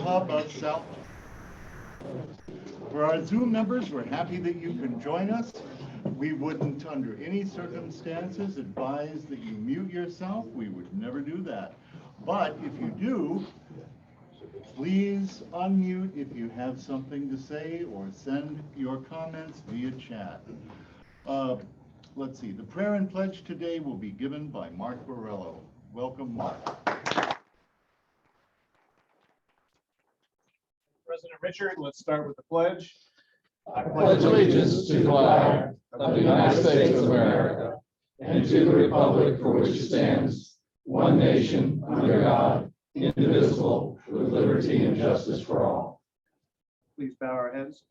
hub of South. For our Zoom members, we're happy that you can join us. We wouldn't, under any circumstances, advise that you mute yourself. We would never do that. But if you do, please unmute if you have something to say or send your comments via chat. Let's see, the prayer and pledge today will be given by Mark Borello. Welcome, Mark. President Richard, let's start with the pledge. I pledge allegiance to the flag of the United States of America and to the republic for which it stands, one nation, under God, indivisible, with liberty and justice for all. Please bow our heads.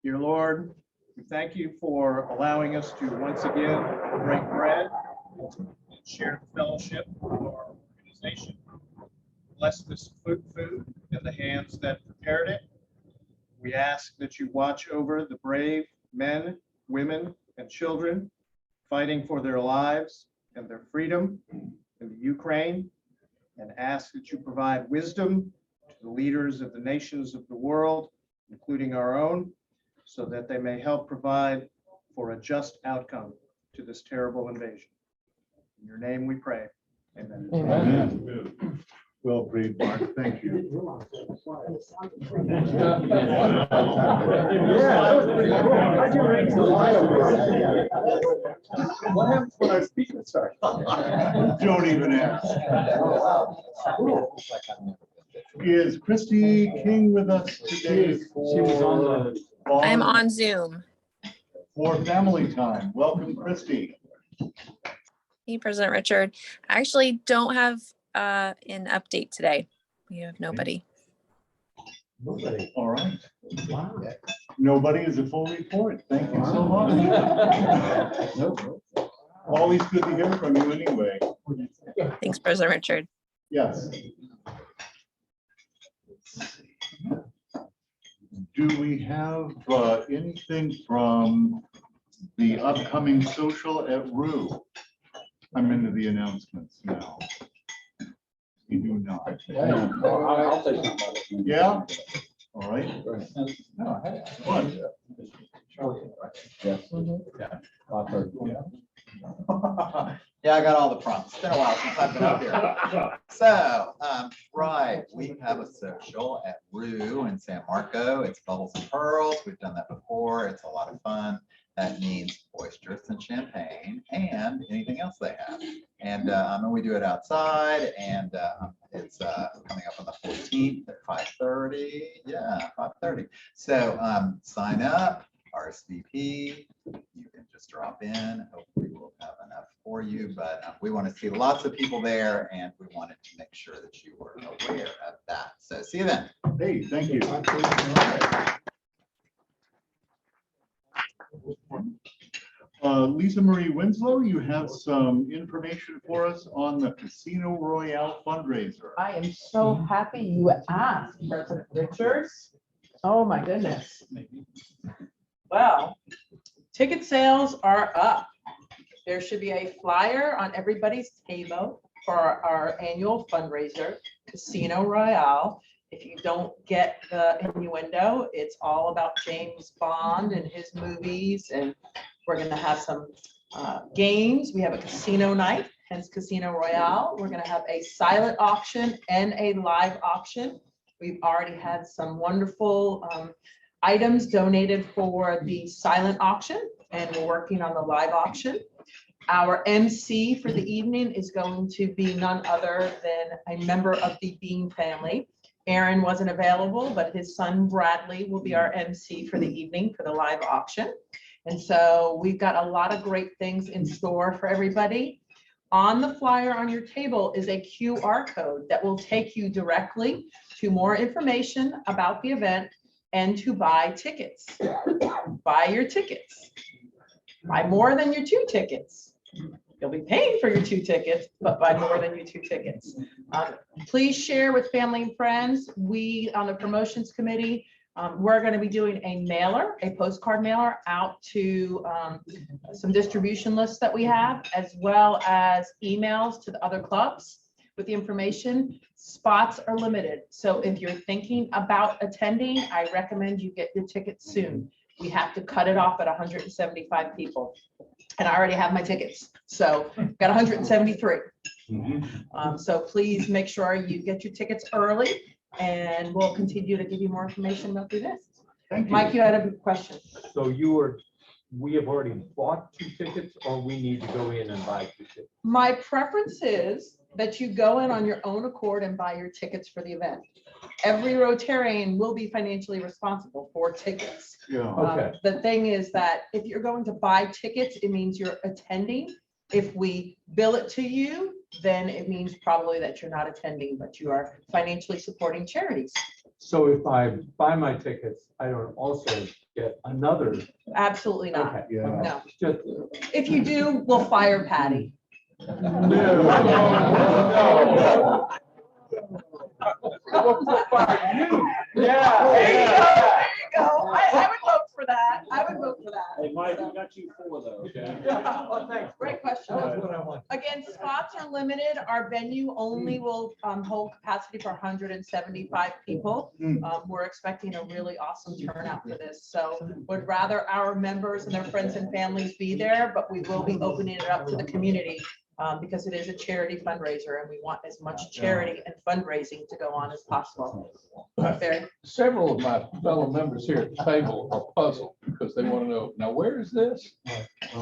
Dear Lord, we thank you for allowing us to once again break bread and share the fellowship of our organization. Bless this food in the hands that prepared it. We ask that you watch over the brave men, women, and children fighting for their lives and their freedom in the Ukraine, and ask that you provide wisdom to the leaders of the nations of the world, including our own, so that they may help provide for a just outcome to this terrible invasion. In your name we pray. Amen. Amen. Well prayed, Mark. Thank you. Yeah, that was pretty cool. How'd you rank the line over? What happens when our speaker starts? Don't even ask. Is Christy King with us today? She was on the. I'm on Zoom. For family time. Welcome, Christy. Hey, President Richard. I actually don't have an update today. We have nobody. Nobody. All right. Wow. Nobody is a full report. Thank you so much. Always good to hear from you anyway. Thanks, President Richard. Yes. Do we have anything from the upcoming social at Rue? I'm into the announcements now. We do not. I'll take it. Yeah? All right. What? Yeah, I got all the prompts. It's been a while since I've been up here. So, right, we have a social at Rue in San Marco. It's Bubbles and Pearls. We've done that before. It's a lot of fun. That means oysters and champagne and anything else they have. And we do it outside, and it's coming up on the 14th at 5:30. Yeah, 5:30. So sign up, RSVP. You can just drop in. Hopefully we'll have enough for you, but we want to see lots of people there, and we wanted to make sure that you were aware of that. So see you then. Hey, thank you. Lisa Marie Winslow, you have some information for us on the Casino Royale fundraiser. I am so happy you asked, President Richards. Oh, my goodness. Well, ticket sales are up. There should be a flyer on everybody's table for our annual fundraiser, Casino Royale. If you don't get the innuendo, it's all about James Bond and his movies, and we're going to have some games. We have a casino night, hence Casino Royale. We're going to have a silent auction and a live auction. We've already had some wonderful items donated for the silent auction, and we're working on the live auction. Our MC for the evening is going to be none other than a member of the Bean family. Aaron wasn't available, but his son Bradley will be our MC for the evening for the live auction. And so we've got a lot of great things in store for everybody. On the flyer on your table is a QR code that will take you directly to more information about the event and to buy tickets. Buy your tickets. Buy more than your 2 tickets. You'll be paying for your 2 tickets, but buy more than your 2 tickets. Please share with family and friends. We, on the promotions committee, we're going to be doing a mailer, a postcard mailer out to some distribution lists that we have, as well as emails to the other clubs. with the information. Spots are limited. So if you're thinking about attending, I recommend you get your tickets soon. We have to cut it off at 175 people. And I already have my tickets. So got 173. So please make sure you get your tickets early, and we'll continue to give you more information about this. Thank you. Mike, you had a question. So we have already bought 2 tickets, or we need to go in and buy 2 tickets? My preference is that you go in on your own accord and buy your tickets for the event. Every Rotarian will be financially responsible for tickets. Yeah. Okay. The thing is that if you're going to buy tickets, it means you're attending. If we bill it to you, then it means probably that you're not attending, but you are financially supporting charities. So if I buy my tickets, I don't also get another? Absolutely not. Okay. Yeah. No. Just, If you do, we'll fire Patty. no. Yeah. There you go. There you go. I would vote for that. I would vote for that. Hey, Mike, we got you 4 though, okay? Well, thanks. Great question. That's what I want. Again, spots are limited. Our venue only will hold capacity for 175 people. We're expecting a really awesome turnout for this. So would rather our members and their friends and families be there, but we will be opening it up to the community because it is a charity fundraiser and we want as much charity and fundraising to go on as possible. Barry? Several of my fellow members here at the table are puzzled because they want to know, now, where is this?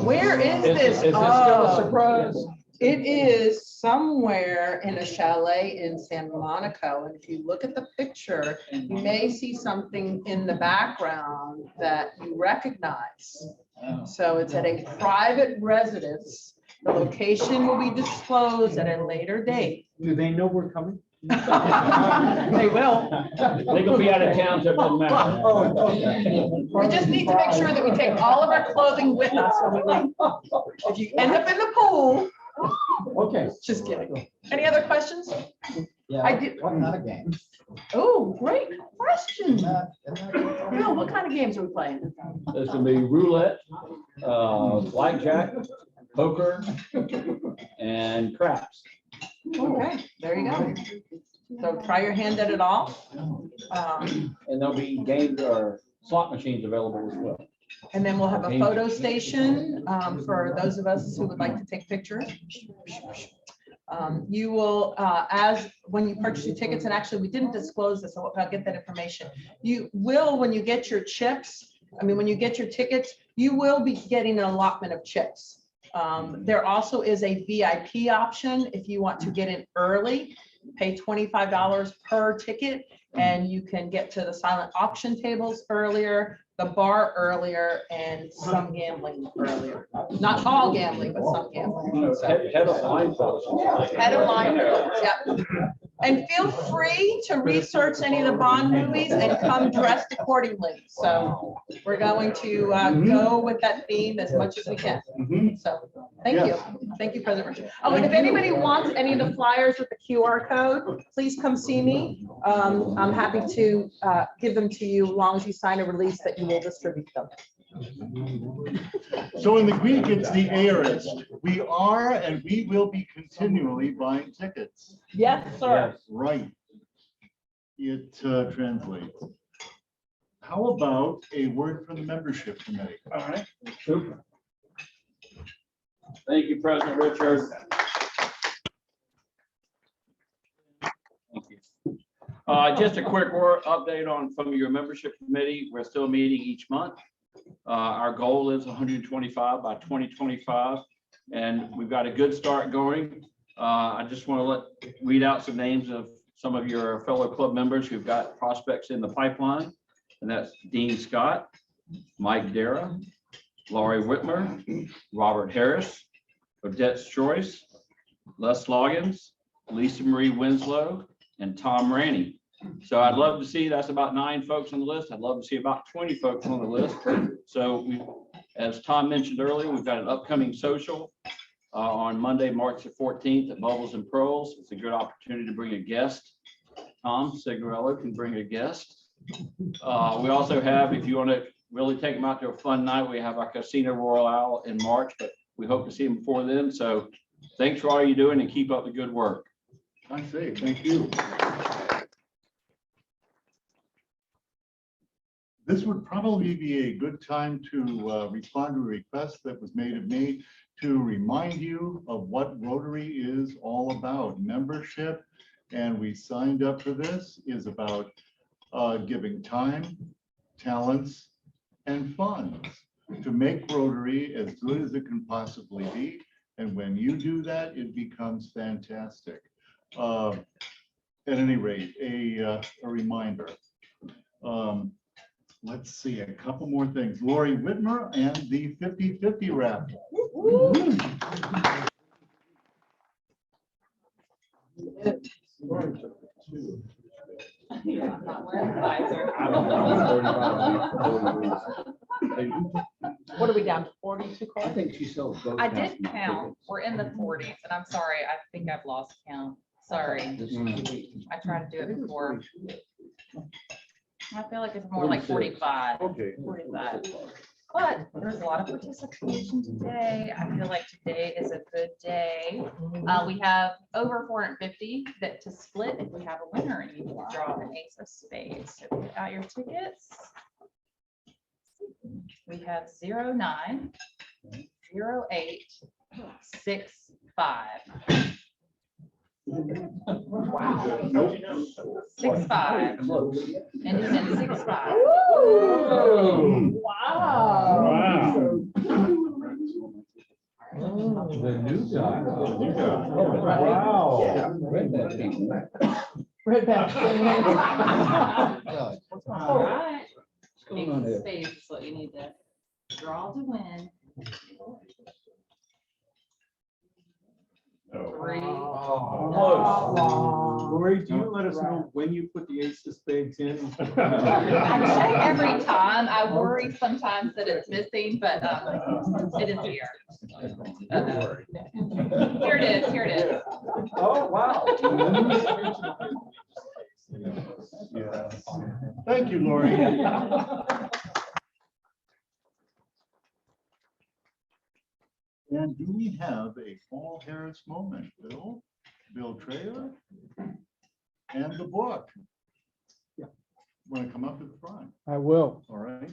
Where is this? Is this still Oh. a surprise? It is somewhere in a chalet in San Monaco. And if you look at the picture, you may see something in the background that you recognize. So it's at a private residence. The location will be disclosed at a later date. Do they know we're coming? They will. They're gonna be out of town, so it doesn't matter. We just need to make sure that we take all of our clothing with us when we leave. If you end up in the pool, Okay. just kidding. Any other questions? Yeah. I did- What kind of game? Oh, great question. Bill, what kind of games are we playing? There's gonna be roulette, blackjack, poker, and craps. Okay, there you go. So try your hand at it all. And there'll be games or slot machines available as well. And then we'll have a photo station for those of us who would like to take pictures. You will, when you purchase your tickets, and actually we didn't disclose this, so I'll get that information. You will, when you get your chips, when you get your tickets, you will be getting an allotment of chips. There also is a VIP option if you want to get in early, pay $25 per ticket, and you can get to the silent auction tables earlier, the bar earlier, and some gambling earlier. Not all gambling, but some gambling. So, Head of line folks. head of line, yep. And feel free to research any of the Bond movies and come dressed accordingly. So we're going to go with that theme as much as we can. So thank you. Yes. Thank you, President Richard. Oh, and if anybody wants any of the flyers with the QR code, please come see me. I'm happy to give them to you as long as you sign a release that you will distribute them. So in the Greek, it's the aorist. We are and we will be continually buying tickets. Yes, sir. Right. It translates. How about a word from the membership committee? All right. Super. Thank you, President Richard. Thank you. Just a quick update on from your membership committee. We're still meeting each month. Our goal is 125 by 2025, and we've got a good start going. I just want to read out some names of some of your fellow club members who've got prospects in the pipeline, and that's Dean Scott, Mike Dara, Laurie Whitmer, Robert Harris, Odette's Choice, Les Loggins, Lisa Marie Winslow, and Tom Ranney. So I'd love to see, that's about 9 folks on the list. I'd love to see about 20 folks on the list. So we, as Tom mentioned earlier, we've got an upcoming social on Monday, March the 14th at Bubbles and Pearls. It's a good opportunity to bring a guest. Tom Cigarello can bring a guest. We also have, if you want to really take them out to a fun night, we have our Casino Royale in March, but we hope to see them before then. So thanks for all you're doing and keep up the good work. I say, thank you. This would probably be a good time to respond to a request that was made of me to remind you of what Rotary is all about. Membership, and we signed up for this, is about giving time, talents, and funds to make Rotary as good as it can possibly be. And when you do that, it becomes fantastic. At any rate, a reminder. Let's see, a couple more things. Lori Whitmer and the 50-50 raffle. What are we down to, 42 I cards? think she sells both. I did count. We're in the 40s, and I'm sorry. I think I've lost count. Sorry. I tried to do it before. I feel like it's more like 45. Okay. 45. But there's a lot of participation today. I feel like today is a good day. We have over 450 that to split if we have a winner, and you can draw an ace of spades. So get out your tickets. We have 09, 08, 65. Wow. Nope. 65. And it's in 65. Wow. The new guy. Wow. Yeah. Read that people. Right back. All right. What's going on there? Spades is what you need to draw to win. 3. Lori, do you let us know when you put the ace of spades in? I check every time. I worry sometimes that it's missing, but it is here. Here it is. Here it is. Oh, wow. Yes. Thank you, Lori. And do we have a Paul Harris moment, Bill? Bill Traylor? And the book? Yeah. Want to come up to the front? I will. All right.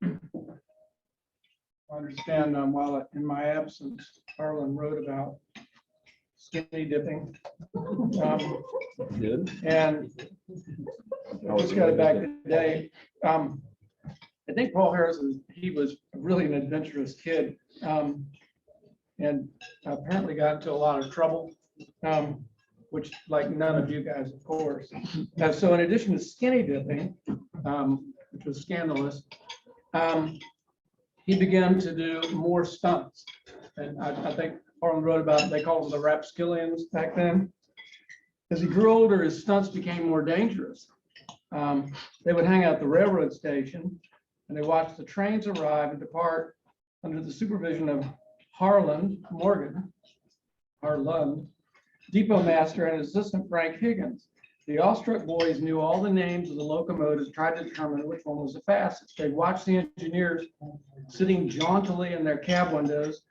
I understand while in my absence, Harlan wrote about skinny dipping. Good. And I just got it back today. I think Paul Harris, he was really an adventurous kid. And apparently got into a lot of trouble, which like none of you guys, of course. So in addition to skinny dipping, which was scandalous, he began to do more stunts. And I think Harlan wrote about, they called them the rapskillions back then. As he grew older, his stunts became more dangerous. They would hang out at the railroad station and they watched the trains arrive and depart under the supervision of Harlan Morgan, depot master, and his assistant Frank Higgins. The awestruck boys knew all the names of the locomotives, tried to determine which one was the fastest. They watched the engineers sitting jauntily in their cab windows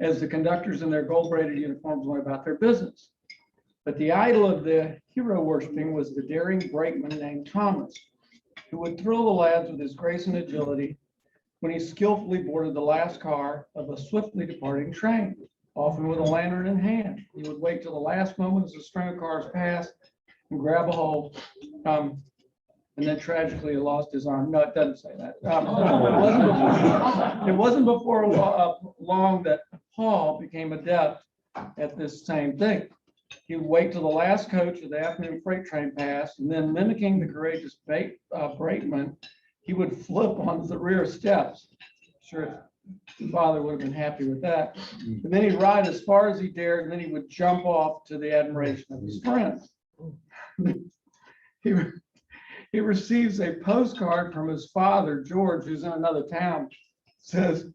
as the conductors in their gold-braided uniforms went about their business. But the idol of the hero worshiping was the daring brakeman named Thomas, who would thrill the lads with his grace and agility when he skillfully boarded the last car of a swiftly departing train, often with a lantern in hand. He would wait till the last moment as the string of cars passed and grab a hold, and then tragically lost his arm. No, it doesn't say that. It wasn't before long that Paul became adept at this same thing. He would wait till the last coach of the afternoon freight train passed, and then mimicking the courageous brakeman, he would flip onto the rear steps. Sure, his father would have been happy with that. And then he'd ride as far as he dared, and then he would jump off to the admiration of his friends. He receives a postcard from his father, George, who's in another town. Says,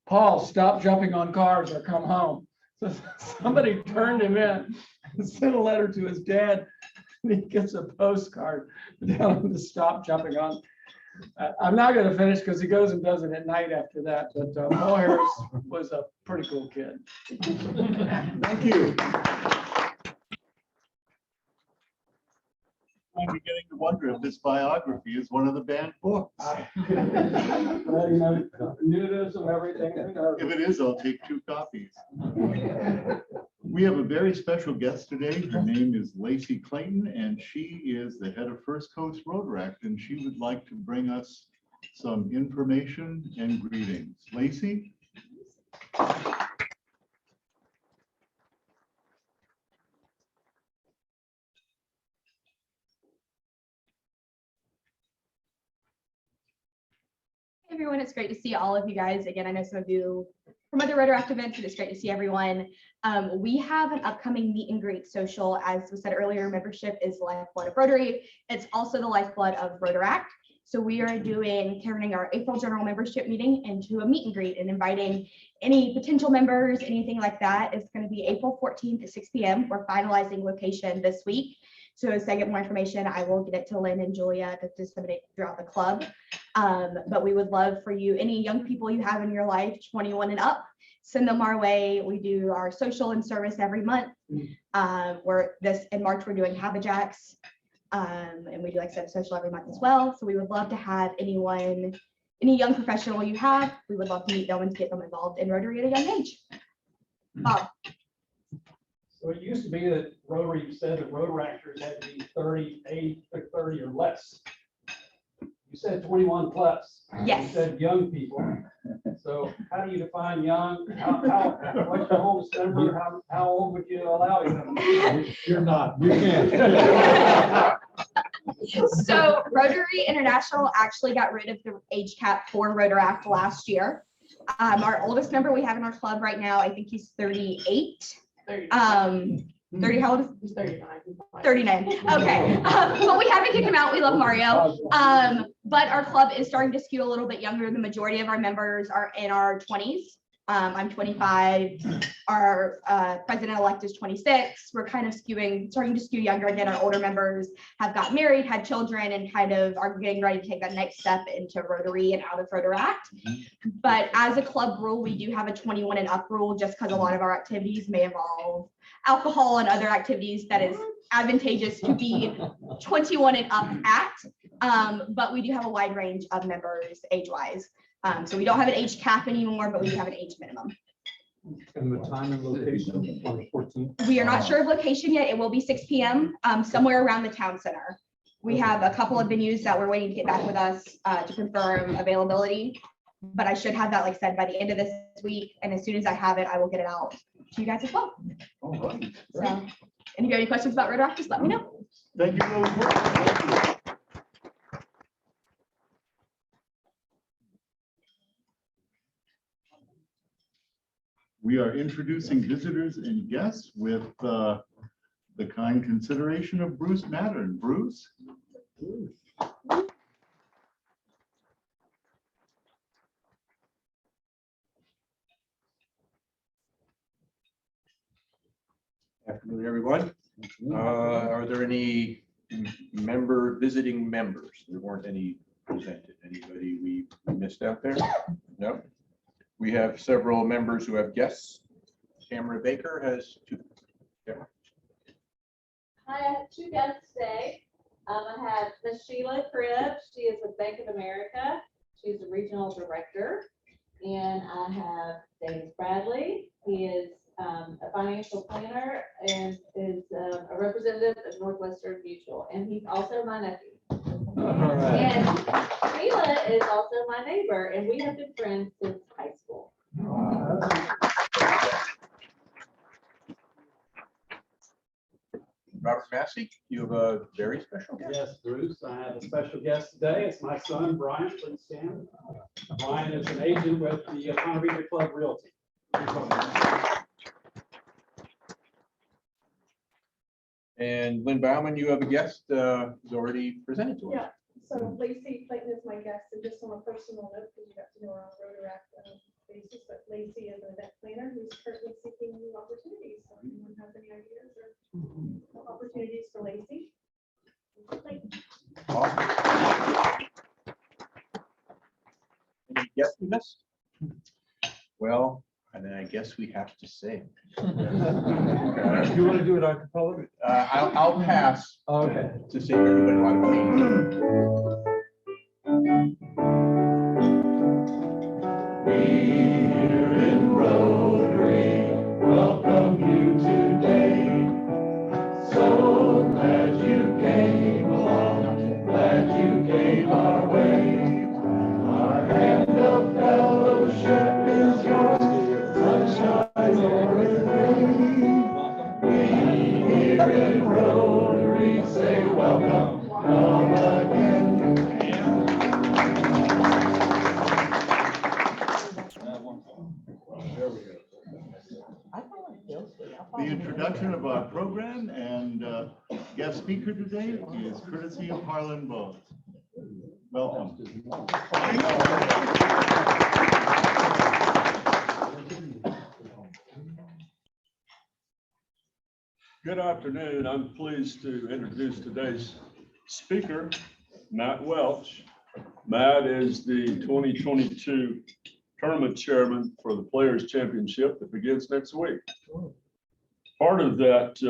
"Paul, stop jumping on cars or come home." So somebody turned him in and sent a letter to his dad. And he gets a postcard telling him to stop jumping on. I'm not going to finish because he goes and does it at night after that. But Paul Harris was a pretty cool kid. Thank you. I'm beginning to wonder if this biography is one of the banned books. Well, you know, nudism, everything. If it is, I'll take 2 copies. We have a very special guest today. Her name is Lacey Clayton, and she is the head of First Coast Rotaract, and she would like to bring us some information and greetings. Lacey? Hey everyone, it's great to see all of you guys. Again, I know some of you from other Rotaract events, and it's great to see everyone. We have an upcoming meet and greet social. As was said earlier, membership is the lifeblood of Rotary. It's also the lifeblood of Rotaract. So we are turning our April general membership meeting into a meet and greet and inviting any potential members, anything like that. It's going to be April 14th at 6 p.m. We're finalizing location this week. So as I get more information, I will get it to Lynn and Julia to disseminate throughout the club. But we would love for you, any young people you have in your life, 21 and up, send them our way. We do our social and service every month. In March, we're doing Habajax. And we do, like I said, social every month as well. So we would love to have any young professional you have, we would love to meet them and get them involved in Rotary at a young age. Bob. So it used to be that Rotary said that Rotaractors had to be 38 or 30 or less. You said 21 plus. Yes. You said young people. So how do you define young? What's your oldest number? How old would you allow you? You're not, you can't. So Rotary International actually got rid of the age cap for Rotaract last year. Our oldest member we have in our club right now, I think he's 38. 30, how old is He's 39. 39. Okay. But we haven't kicked him out. We love Mario. But our club is starting to skew a little bit younger. The majority of our members are in our 20s. I'm 25. Our president-elect is 26. We're kind of starting to skew younger. Again, our older members have got married, had children, and kind of are getting ready to take that next step into Rotary and out of Rotaract. But as a club rule, we do have a 21 and up rule, just because a lot of our activities may involve alcohol and other activities that is advantageous to be 21 and up at. But we do have a wide range of members age-wise. So we don't have an age cap anymore, but we do have an age minimum. And the time and location on the 14th? We are not sure of location yet. It will be 6 p.m. Somewhere around the town center. We have a couple of venues that we're waiting to get back with us to confirm availability. But I should have that, like I said, by the end of this week. And as soon as I have it, I will get it out to you guys as well. All right. So, and if you have any questions about Rotaract, just let me know. Thank you really much. Thank you. We are introducing visitors and guests with the kind consideration of Bruce Mattern. Bruce? Afternoon, everyone. Are there any visiting members? There weren't any presented. Anybody we missed out there? No. We have several members who have guests. Tamara Baker has 2. Hi, I have 2 guests today. I have Miss Sheila Cribb. She is with Bank of America. She's the regional director. And I have David Bradley. He is a financial planner and is a representative of Northwestern Mutual. And he's also my nephew. And Sheila is also my neighbor, and we have been friends since high school. Robert Massey, you have a very special guest. Yes, Bruce, I have a special guest today. It's my son, Brian. Please stand. Brian is an agent with the Conservation Club Realty. And Lynn Bauman, you have a guest who's already presented to us. Yeah, so Lacey Clayton is my guest, and just on a personal note, because you got to know her on Rotaract basis, but Lacey is an event planner who's currently seeking new opportunities. So if anyone has any ideas or opportunities for Lacey? Awesome. Any guests we missed? Well, I And then I guess we have to sing. You want to do it a cappella? I'll pass Okay. to see if anybody wants to sing. We here in Rotary welcome you today. So glad you came along, glad you came our way. Our hand of fellowship is yours, sunshine or rain. We here in Rotary say welcome, come again. The introduction of our program and guest speaker today is courtesy of Harlan Bowes. Welcome. Good afternoon. I'm pleased to introduce today's speaker, Matt Welch. Matt is the 2022 tournament chairman for the Players Championship that begins next week. Part of that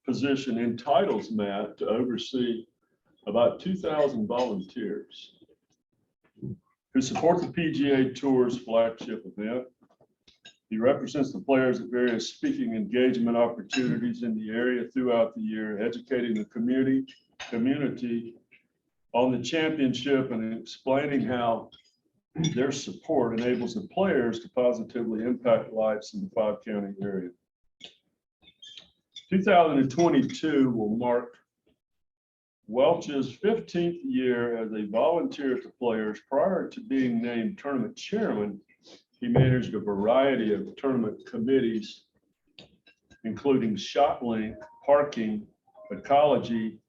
position entitles Matt to oversee about 2,000 volunteers who support the PGA Tour's flagship event. He represents the players at various speaking engagement opportunities in the area throughout the year, educating the community on the championship and explaining how their support enables the players to positively impact lives in the five-county area. 2022 will mark Welch's 15th year as a volunteer to players. Prior to being named tournament chairman, he managed a variety of tournament committees, including shot length, parking, ecology.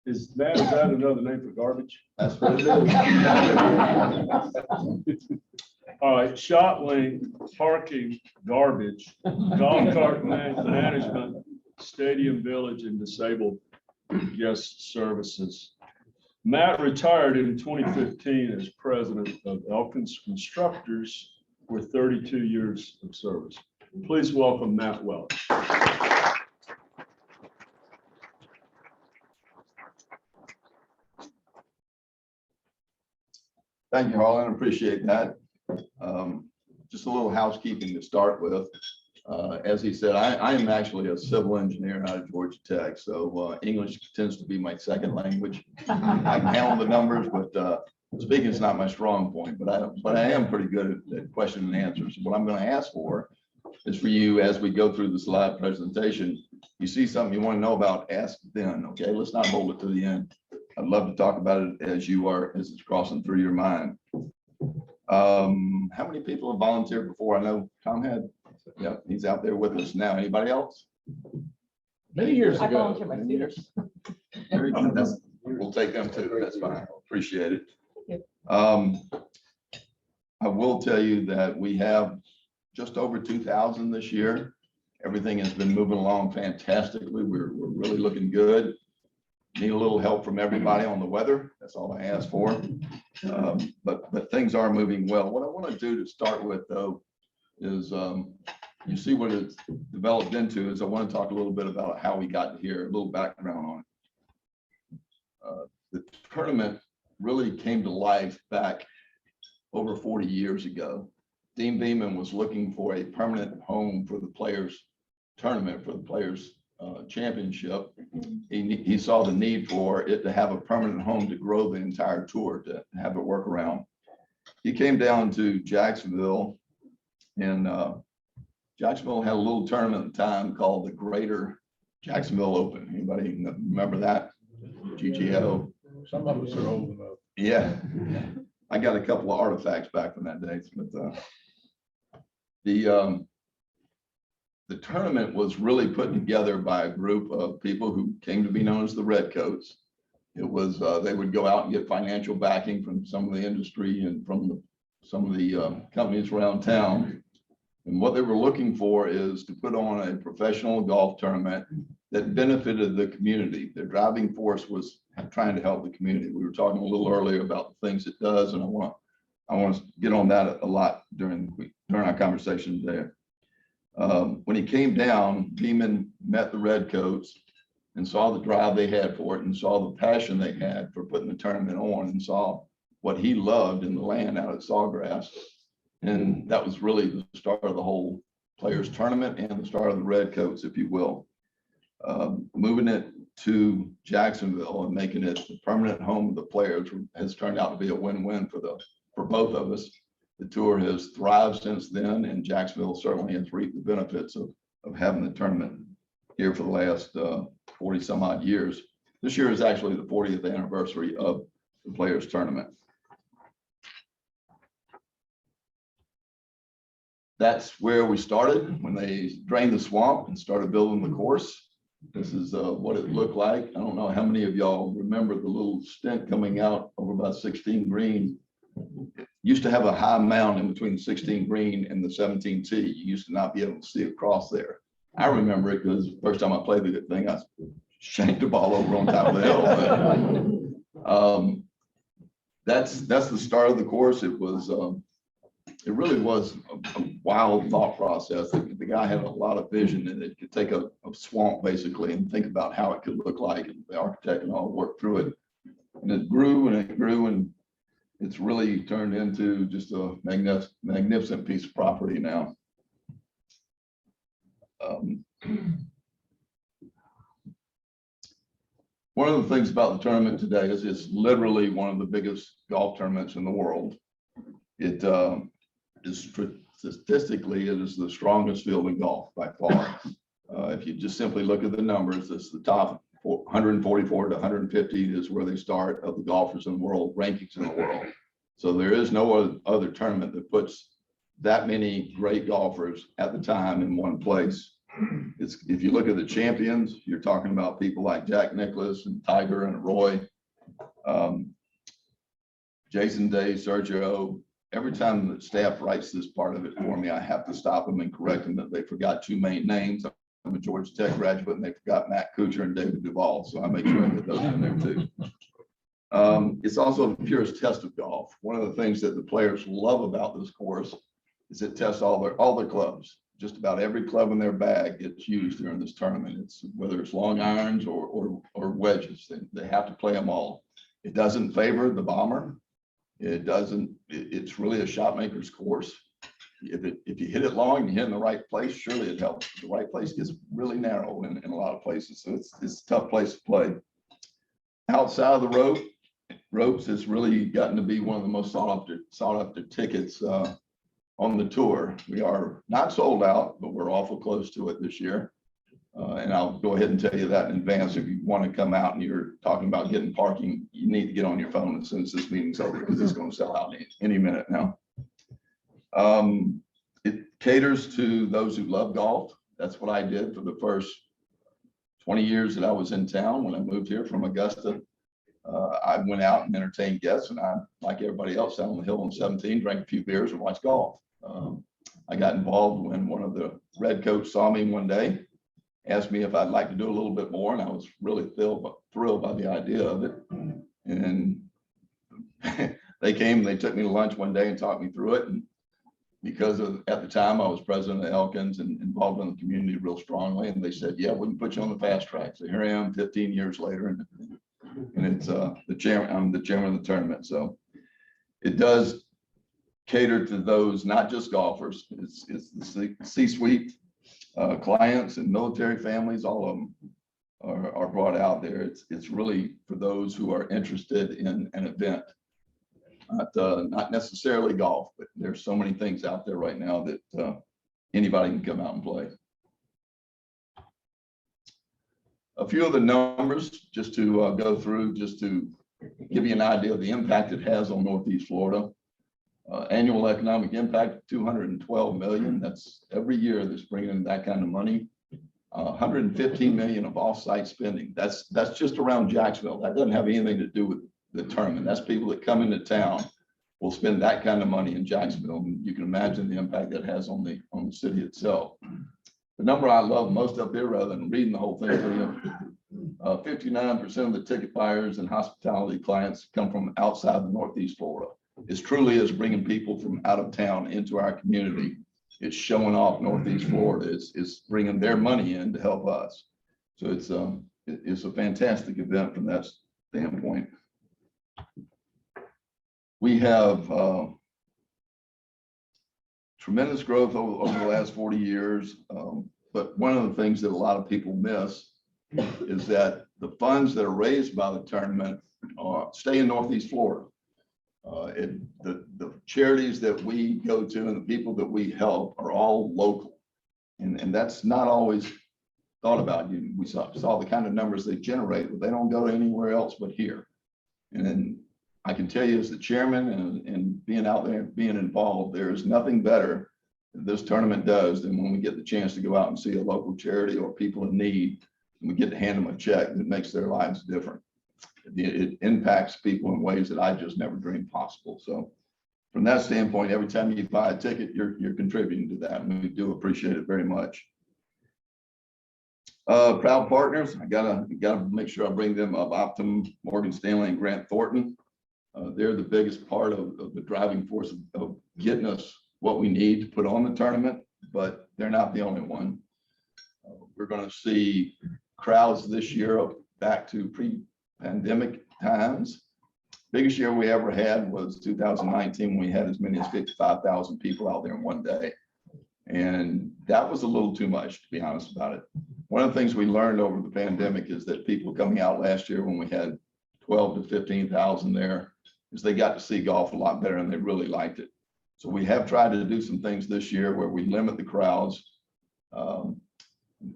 Is that another name for garbage? That's what it is. All right, shot length, parking, garbage, golf cart management, stadium village, and disabled guest services. Matt retired in 2015 as president of Elkins Constructors with 32 years of service. Please welcome Matt Welch. Thank you, Harlan. Appreciate that. Just a little housekeeping to start with. As he said, I am actually a civil engineer out of Georgia Tech, so English tends to be my second language. I can handle the numbers, but speaking is not my strong point. But I am pretty good at question and answers. What I'm going to ask for is for you, as we go through the slide presentation, you see something you want to know about, ask then. Okay, let's not hold it to the end. I'd love to talk about it as it's crossing through your mind. How many people have volunteered before? I know Tom had. Yeah, he's out there with us now. Anybody else? Many years I ago. volunteer my students. Very good. We'll take them too. That's fine. Appreciate it. Thank I will tell you that we have just over 2,000 this year. Everything has been moving along fantastically. We're really looking good. Need a little help from everybody on the weather. That's all I ask for. But things are moving well. What I want to do to start with, though, is you see what it's developed into is I want to talk a little bit about how we got here, a little background on it. The tournament really came to life back over 40 years ago. Dean Beeman was looking for a permanent home for the players tournament, for the players championship. He saw the need for it to have a permanent home to grow the entire tour, to have it work around. He came down to Jacksonville, and Jacksonville had a little tournament at the time called the Greater Jacksonville Open. Anybody remember that? GGO. Some of us are old enough. Yeah, I got a couple of artifacts back from that day. But the tournament was really put together by a group of people who came to be known as the Redcoats. It was they would go out and get financial backing from some of the industry and from some of the companies around town. And what they were looking for is to put on a professional golf tournament that benefited the community. Their driving force was trying to help the community. We were talking a little earlier about the things it does, and I want to I want to get on that a lot during our conversation today. When he came down, Beeman met the Redcoats and saw the drive they had for it and saw the passion they had for putting the tournament on and saw what he loved in the land out at Sawgrass. And that was really the start of the whole players tournament and the start of the Redcoats, if you will. Moving it to Jacksonville and making it the permanent home of the players has turned out to be a win-win for both of us. The tour has thrived since then, and Jacksonville certainly has reaped the benefits of having the tournament here for the last 40 some odd years. This year is actually the 40th anniversary of the players tournament. That's where we started when they drained the swamp and started building the course. This is what it looked like. I don't know how many of y'all remember the little stint coming out over by 16 green. It used to have a high mound in between the 16 green and the 17 tee. You used to not be able to see across there. I remember it because the first time I played the thing, I shanked the ball over on top of the hill. But, that's the start of the course. It really was a wild thought process. The guy had a lot of vision, and it could take a swamp basically and think about how it could look like, and the architect and all worked through it. And it grew and it grew, and it's really turned into just a magnificent piece of property now. One of the things about the tournament today is it's literally one of the biggest golf tournaments in the world. It is statistically, it is the strongest field in golf by far. If you just simply look at the numbers, it's the top 144 to 150 is where they start of the golfers in the world, rankings in the world. So there is no other tournament that puts that many great golfers at the time in one place. If you look at the champions, you're talking about people like Jack Nicklaus and Tiger and Roy, Jason Day, Sergio. Every time the staff writes this part of it for me, I have to stop them and correct them that they forgot two main names. I'm a Georgia Tech graduate, and they forgot Matt Kuchar and David Duval, so I make sure I get those in there too. It's also the purest test of golf. One of the things that the players love about this course is it tests all their clubs. Just about every club in their bag gets used during this tournament. It's whether it's long irons or wedges, they have to play them all. It doesn't favor the bomber. It's really a shot maker's course. If you hit it long and you hit in the right place, surely it helps. The right place gets really narrow in a lot of places, so it's a tough place to play. Outside of the ropes has really gotten to be one of the most sought after tickets on the tour. We are not sold out, but we're awful close to it this year. And I'll go ahead and tell you that in advance. If you want to come out and you're talking about getting parking, you need to get on your phone as soon as this meeting's over, because it's going to sell out any minute now. It caters to those who love golf. That's what I did for the first 20 years that I was in town. When I moved here from Augusta, I went out and entertained guests, and I, like everybody else, down on the hill on 17, drank a few beers and watched golf. I got involved when one of the Redcoats saw me one day, asked me if I'd like to do a little bit more, and I was really thrilled by the idea of it. And they came and they took me to lunch one day and talked me through it. And because at the time I was president of Elkins and involved in the community real strongly, and they said, yeah, we can put you on the fast track. So here I am 15 years later, and it's I'm the chairman of the tournament. So it does cater to those, not just golfers. It's the C-suite clients and military families. All of them are brought out there. It's really for those who are interested in an event, not necessarily golf, but there's so many things out there right now that anybody can come out and play. A few of the numbers just to go through, just to give you an idea of the impact it has on Northeast Florida. Annual economic impact, 212 million. That's every year that's bringing in that kind of money. 115 million of off-site spending. That's just around Jacksonville. That doesn't have anything to do with the tournament. That's people that come into town will spend that kind of money in Jacksonville. And you can imagine the impact that has on the city itself. The number I love most up here, rather than reading the whole thing for you, 59% of the ticket buyers and hospitality clients come from outside the Northeast Florida. is truly is bringing people from out of town into our community. It's showing off Northeast Florida. It's bringing their money in to help us. So it's a fantastic event from that standpoint. We have tremendous growth over the last 40 years. But one of the things that a lot of people miss is that the funds that are raised by the tournament stay in Northeast Florida. The charities that we go to and the people that we help are all local. And that's not always thought about. We saw the kind of numbers they generate, but they don't go anywhere else but here. And then I can tell you as the chairman and being out there, being involved, there is nothing better that this tournament does than when we get the chance to go out and see a local charity or people in need, and we get to hand them a check that makes their lives different. It impacts people in ways that I just never dreamed possible. So from that standpoint, every time you buy a ticket, you're contributing to that, and we do appreciate it very much. Proud partners, I gotta make sure I bring them up. Optum, Morgan Stanley, and Grant Thornton. They're the biggest part of the driving force of getting us what we need to put on the tournament, but they're not the only one. We're going to see crowds this year back to pre-pandemic times. Biggest year we ever had was 2019, when we had as many as 55,000 people out there in one day. And that was a little too much, to be honest about it. One of the things we learned over the pandemic is that people coming out last year when we had 12 to 15,000 there, is they got to see golf a lot better and they really liked it. So we have tried to do some things this year where we limit the crowds,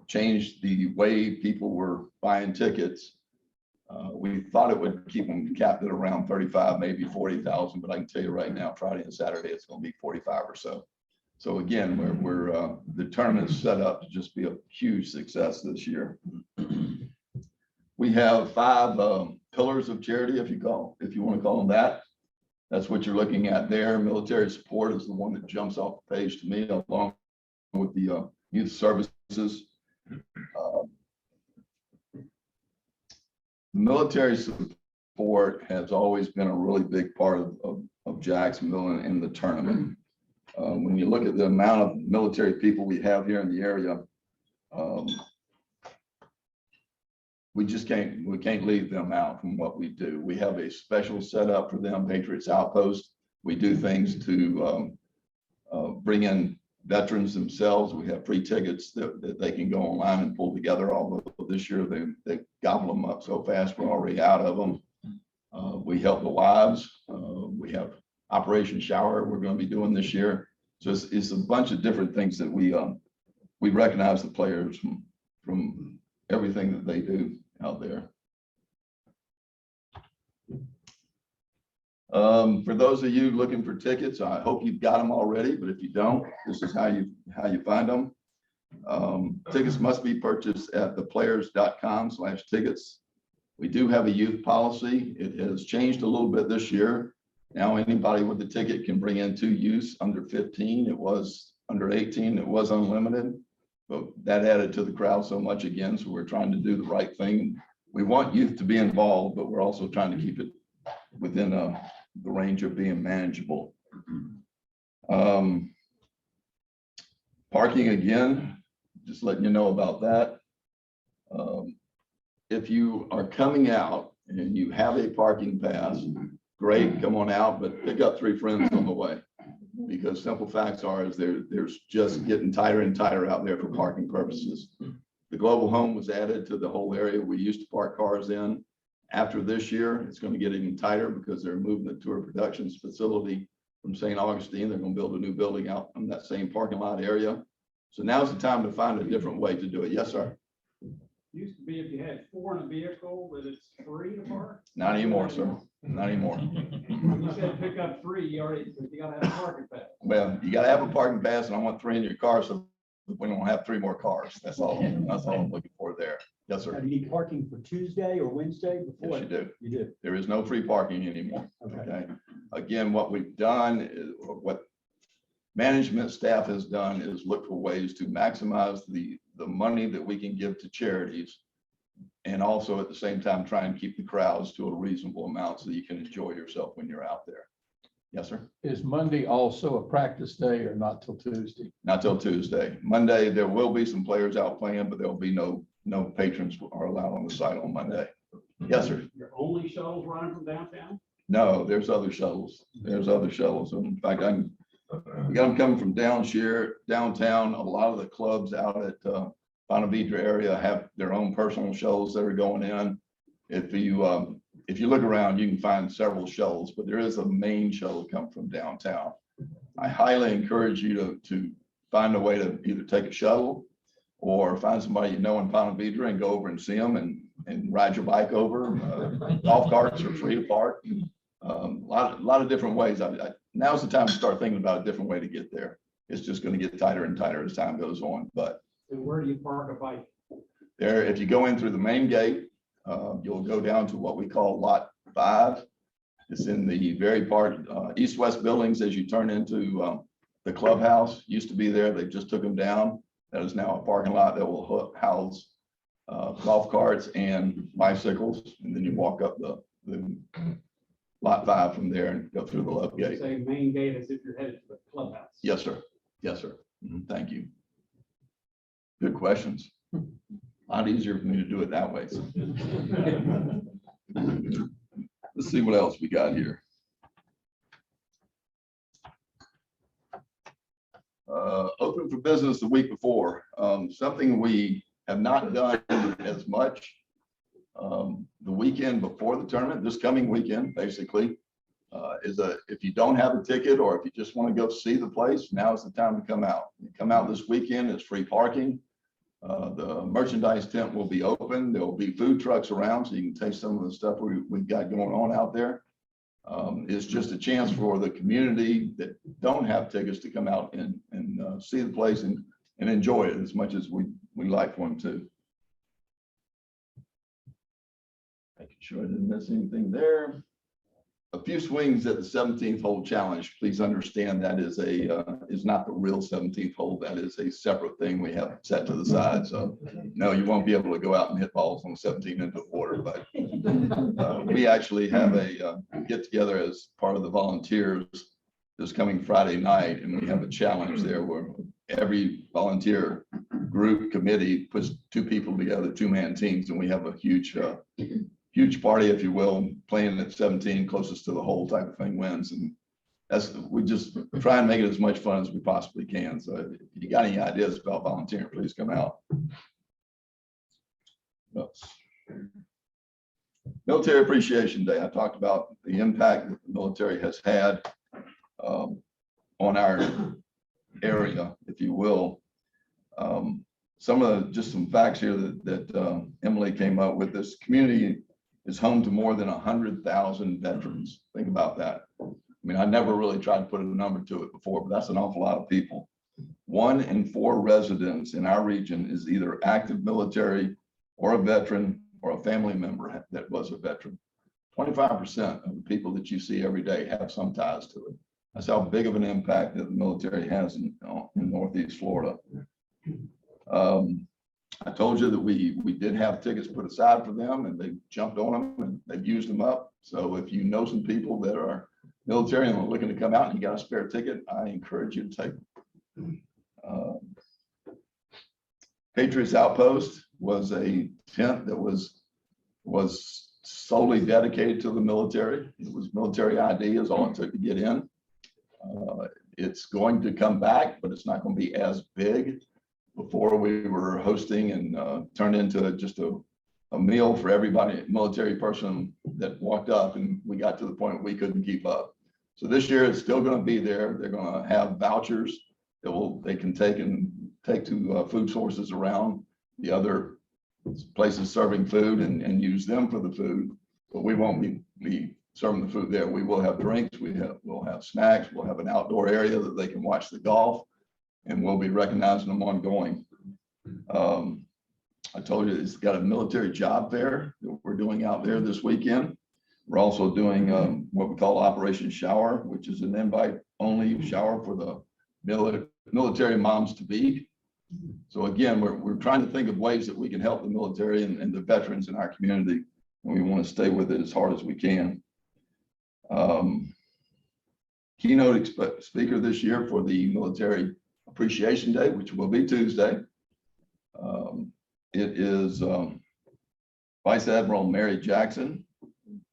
change the way people were buying tickets. We thought it would keep them capped at around 35, maybe 40,000, but I can tell you right now, Friday and Saturday, it's going to be 45 or so. So again, the tournament is set up to just be a huge success this year. We have 5 pillars of charity, if you want to call them that. That's what you're looking at there. Military support is the one that jumps off the page to me, along with the youth services. Military support has always been a really big part of Jacksonville and the tournament. When you look at the amount of military people we have here in the area, we can't leave them out from what we do. We have a special setup for them, Patriots Outpost. We do things to bring in veterans themselves. We have free tickets that they can go online and pull together. Although this year they gobble them up so fast, we're already out of them. We help the wives. We have Operation Shower we're going to be doing this year. So it's a bunch of different things that we recognize the players from everything that they do out there. For those of you looking for tickets, I hope you've got them already, but if you don't, this is how you find them. Tickets must be purchased at theplayers.com/tickets. We do have a youth policy. It has changed a little bit this year. Now anybody with the ticket can bring in 2 youths under 15. It was under 18. It was unlimited, but that added to the crowd so much again. So we're trying to do the right thing. We want youth to be involved, but we're also trying to keep it within the range of being manageable. Parking again, just letting you know about that. If you are coming out and you have a parking pass, great, come on out, but pick up 3 friends on the way. Because simple facts are there's just getting tighter and tighter out there for parking purposes. The Global Home was added to the whole area we used to park cars in. After this year, it's going to get even tighter because they're moving the tour productions facility from St. Augustine. They're going to build a new building out in that same parking lot area. So now's the time to find a different way to do it. Yes, sir. Used to be if you had 4 in a vehicle, that it's free to park. Not anymore, sir. Not anymore. You said pick up 3, you gotta have a parking pass. Well, you got to have a parking pass, and I want 3 in your car, so we don't have 3 more cars. That's all I'm looking for there. Yes, sir. Do you need parking for Tuesday or Wednesday before? Yes, you do. You do. There is no free parking anymore. Okay. Again, what we've done is, what management staff has done is look for ways to maximize the money that we can give to charities, and also at the same time try and keep the crowds to a reasonable amount so you can enjoy yourself when you're out there. Yes, sir. Is Monday also a practice day or not till Tuesday? Not till Tuesday. Monday, there will be some players out playing, but there'll be no patrons are allowed on the site on Monday. Yes, sir. Your only shuttles running from downtown? No, there's other shuttles. There's other shuttles. In fact, we got them coming from downtown. A lot of the clubs out at Ponte Vedra area have their own personal shuttles that are going in. If you look around, you can find several shuttles, but there is a main shuttle come from downtown. I highly encourage you to find a way to either take a shuttle or find somebody you know in Ponte Vedra and go over and see them and ride your bike over. Golf carts are free to park. A lot of different ways. Now's the time to start thinking about a different way to get there. It's just going to get tighter and tighter as time goes on. But And where do you park a bike? there, if you go in through the main gate, you'll go down to what we call lot 5. It's in the very part east-west buildings as you turn into the clubhouse. Used to be there. They just took them down. That is now a parking lot that will house golf carts and bicycles. And then you walk up the lot 5 from there and go through the left gate. Say main gate as if you're headed to the clubhouse. Yes, sir. Yes, sir. Thank you. Good questions. A lot easier for me to do it that way. So. Let's see what else we got here. Open for business the week before. Something we have not done as much the weekend before the tournament, this coming weekend, basically, if you don't have a ticket or if you just want to go see the place, now is the time to come out. You come out this weekend, it's free parking. The merchandise tent will be open. There will be food trucks around, so you can taste some of the stuff we've got going on out there. It's just a chance for the community that don't have tickets to come out and see the place and enjoy it as much as we like for them to. Making sure I didn't miss anything there. A few swings at the 17th hole challenge. Please understand that is not the real 17th hole. That is a separate thing we have set to the side. So no, you won't be able to go out and hit balls on 17 into the water. But we actually have a get together as part of the volunteers this coming Friday night, and we have a challenge there where every volunteer group committee puts 2 people together, 2-man teams, and we have a huge party, if you will, playing at 17, closest to the hole type of thing wins. And we just try and make it as much fun as we possibly can. So if you got any ideas about volunteering, please come out. Oops. Military Appreciation Day. I talked about the impact that the military has had on our area, if you will. Some facts here that Emily came up with. This community is home to more than 100,000 veterans. Think about that. I mean, I never really tried to put a number to it before, but that's an awful lot of people. 1 in 4 residents in our region is either active military or a veteran or a family member that was a veteran. 25% of the people that you see every day have some ties to it. That's how big of an impact that the military has in Northeast Florida. I told you that we did have tickets put aside for them, and they jumped on them and they've used them up. So if you know some people that are military and are looking to come out and you got a spare ticket, I encourage you to take them. Patriots Outpost was a tent that was solely dedicated to the military. It was military ID is all it took to get in. It's going to come back, but it's not going to be as big. Before we were hosting and turned into just a meal for everybody, military person that walked up, and we got to the point we couldn't keep up. So this year it's still going to be there. They're going to have vouchers that they can take to food sources around the other places serving food and use them for the food. But we won't be serving the food there. We will have drinks. We'll have snacks. We'll have an outdoor area that they can watch the golf. And we'll be recognizing them ongoing. I told you it's got a military job fair that we're doing out there this weekend. We're also doing what we call Operation Shower, which is an invite-only shower for the military moms to be. So again, we're trying to think of ways that we can help the military and the veterans in our community, and we want to stay with it as hard as we can. keynote speaker this year for the Military Appreciation Day, which will be Tuesday. It is Vice Admiral Mary Jackson.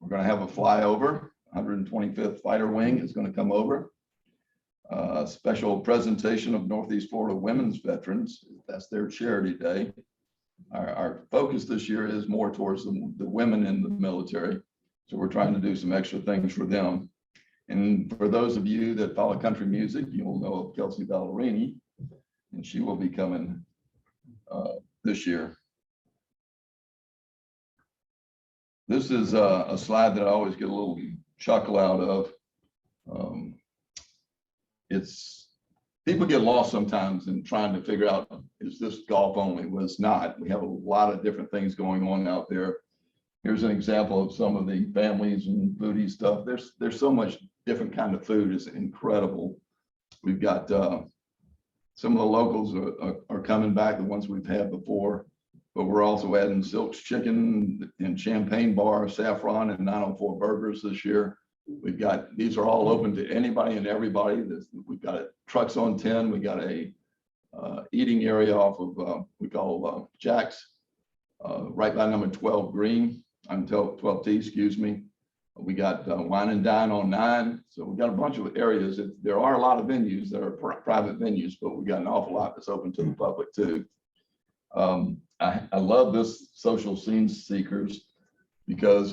We're going to have a flyover. 125th Fighter Wing is going to come over. Special presentation of Northeast Florida women's veterans. That's their charity day. Our focus this year is more towards the women in the military. So we're trying to do some extra things for them. And for those of you that follow country music, you'll know of Kelsey Ballerini, and she will be coming this year. This is a slide that I always get a little chuckle out of. It's people get lost sometimes in trying to figure out, is this golf only? Well, it's not. We have a lot of different things going on out there. Here's an example of some of the families and foodie stuff. There's so much different kind of food. It's incredible. We've got some of the locals are coming back, the ones we've had before, but we're also adding Silk's Chicken and Champagne Bar, Saffron, and 904 Burgers this year. We've got, these are all open to anybody and everybody. We've got trucks on 10. We got a eating area off of, we call Jack's, right by number 12 Green, I'm 12T, excuse me. We got Wine and Dine on 9. So we got a bunch of areas. There are a lot of venues that are private venues, but we got an awful lot that's open to the public too. I love this social scene seekers because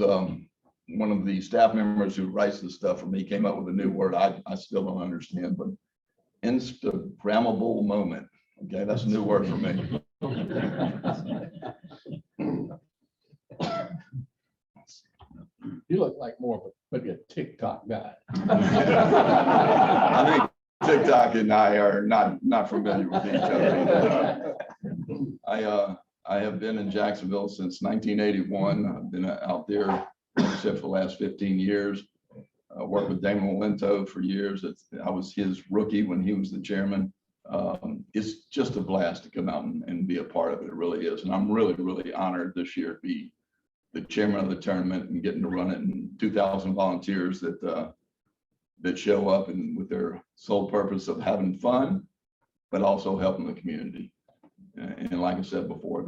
one of the staff members who writes this stuff for me came up with a new word I still don't understand, but Instagrammable moment. Okay, that's a new word for me. You look like more of maybe a TikTok guy. I think TikTok and I are not familiar with each other. I have been in Jacksonville since 1981. I've been out there for the last 15 years. I worked with Damon Linto for years. I was his rookie when he was the chairman. It's just a blast to come out and be a part of it. It really is. And I'm really, really honored this year to be the chairman of the tournament and getting to run it, and 2,000 volunteers that show up and with their sole purpose of having fun, but also helping the community. And like I said before,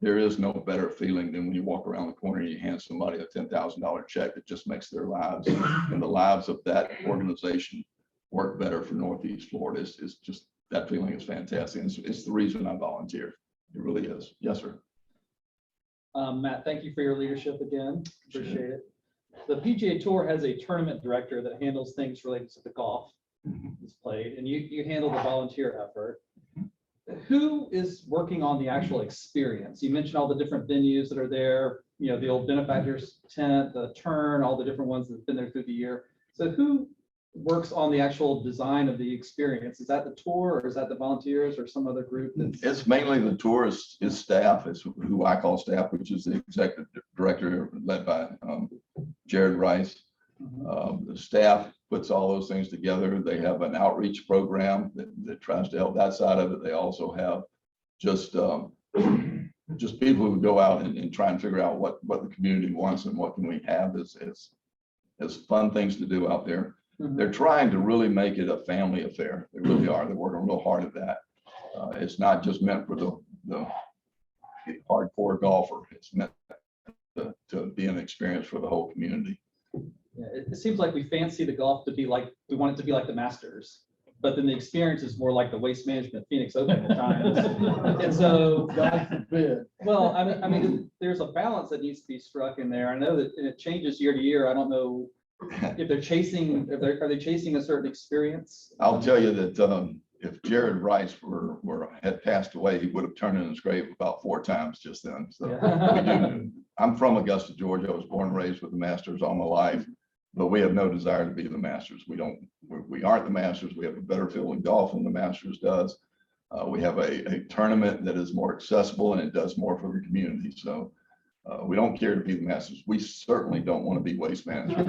there is no better feeling than when you walk around the corner and you hand somebody a $10,000 check that just makes their lives and the lives of that organization work better for Northeast Florida. It's just, that feeling is fantastic. It's the reason I volunteer. It really is. Yes, sir. Matt, thank you for your leadership again. Appreciate it. The PGA Tour has a tournament director that handles things related to the golf that's played, and you handle the volunteer effort. Who is working on the actual experience? You mentioned all the different venues that are there, you know, the old benefactors tent, the turn, all the different ones that have been there through the year. So who works on the actual design of the experience? Is that the tour, or is that the volunteers, or some other group? It's mainly the tourist, is staff, is who I call staff, which is the executive director led by Jared Rice. The staff puts all those things together. They have an outreach program that tries to help that side of it. They also have just people who go out and try and figure out what the community wants and what can we have as fun things to do out there. They're trying to really make it a family affair. They really are. They're working real hard at that. It's not just meant for the hardcore golfer. It's meant to be an experience for the whole community. Yeah, it seems like we fancy the golf to be like, we want it to be like the Masters, but then the experience is more like the Waste Management Phoenix Open at times. And so, God forbid. Well, I mean, there's a balance that needs to be struck in there. I know that it changes year to year. I don't know if they're chasing, are they chasing a certain experience? I'll tell you that if Jared Rice had passed away, he would have turned in his grave about 4 times just then. So I'm from Augusta, Georgia. I was born and raised with the Masters all my life, but we have no desire to be the Masters. We aren't the Masters. We have a better field in golf than the Masters does. We have a tournament that is more accessible and it does more for the community. So we don't care to be the Masters. We certainly don't want to be Waste Management.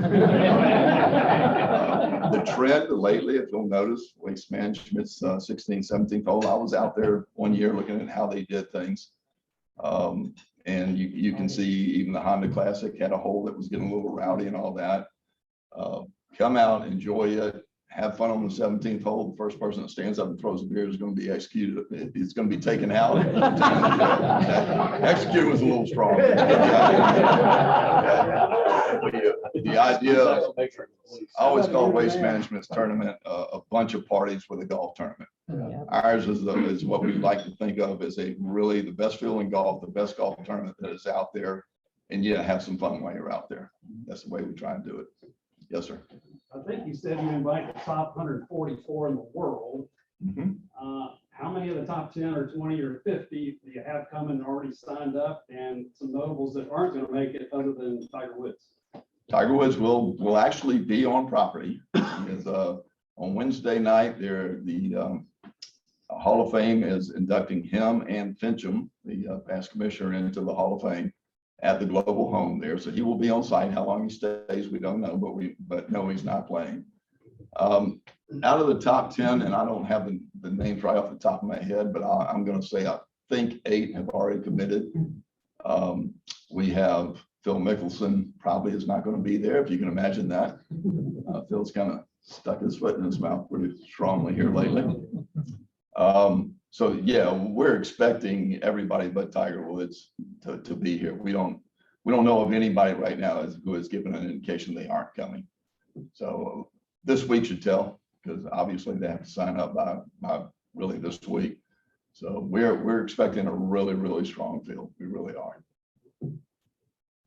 The trend lately, if you'll notice, Waste Management's 16th, 17th hole. I was out there one year looking at how they did things. And you can see even the Honda Classic had a hole that was getting a little rowdy and all that. Come out, enjoy it, have fun on the 17th hole. The first person that stands up and throws a beer is going to be executed. It's going to be taken out. Executed was a little strong. The idea, I always call Waste Management's tournament a bunch of parties with a golf tournament. Ours is what we like to think of as really the best field in golf, the best golf tournament that is out there. And yeah, have some fun while you're out there. That's the way we try and do it. Yes, sir. I think you said you invite the top 144 in the world. How many of the top 10 or 20 or 50 do you have coming already signed up, and some notables that aren't going to make it other than Tiger Woods? Tiger Woods will actually be on property. Because, on Wednesday night, the Hall of Fame is inducting him and Fincham, the past commissioner, into the Hall of Fame at the global home there. So he will be on site. How long he stays, we don't know, but no, he's not playing. Out of the top 10, and I don't have the names right off the top of my head, but I'm going to say I think 8 have already committed. We have Phil Mickelson probably is not going to be there, if you can imagine that. Phil's kind of stuck his foot in his mouth pretty strongly here lately. So yeah, we're expecting everybody but Tiger Woods to be here. We don't know of anybody right now who has given an indication they aren't coming. So this week should tell, because obviously they have to sign up by really this week. So we're expecting a really, really strong field. We really are.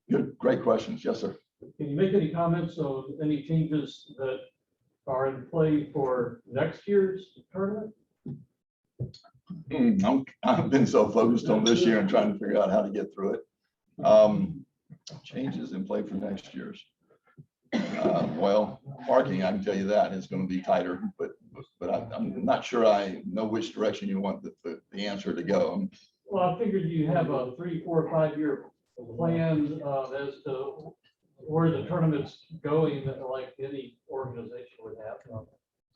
Good, great questions. Yes, sir. Can you make any comments on any changes that are in play for next year's tournament? I've been so focused on this year and trying to figure out how to get through it. Changes in play for next year's. Well, parking, I can tell you that is going to be tighter, but I'm not sure I know which direction you want the answer to go. Well, I figured you have a 3, 4, 5 year plan as to where the tournament's going, like any organization would have.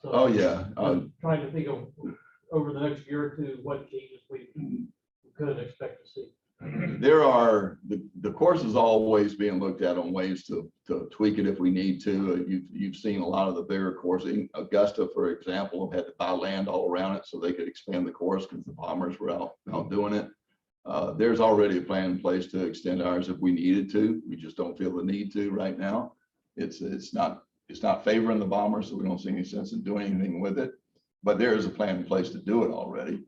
So Oh yeah. I'm trying to think of over the next year or two, what changes we could expect to see. There are, the course is always being looked at on ways to tweak it if we need to. You've seen a lot of the bigger courses. Augusta, for example, had to buy land all around it so they could expand the course because the Bombers were out doing it. There's already a plan in place to extend ours if we needed to. We just don't feel the need to right now. It's not favoring the Bombers, so we don't see any sense in doing anything with it. But there is a plan in place to do it already.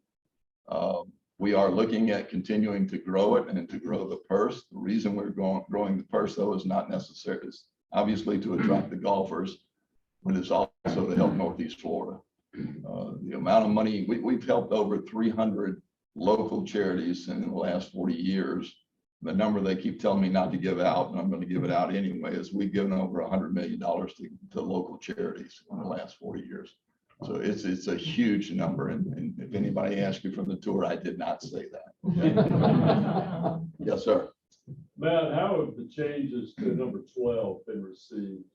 We are looking at continuing to grow it and to grow the purse. The reason we're growing the purse, though, is not necessarily, it's obviously to attract the golfers, but it's also to help Northeast Florida. The amount of money, we've helped over 300 local charities in the last 40 years. The number they keep telling me not to give out, and I'm going to give it out anyway, is we've given over $100 million to local charities in the last 40 years. So it's a huge number, and if anybody asks you from the tour, I did not say that. Okay? Yes, sir. Matt, how have the changes to number 12 been received?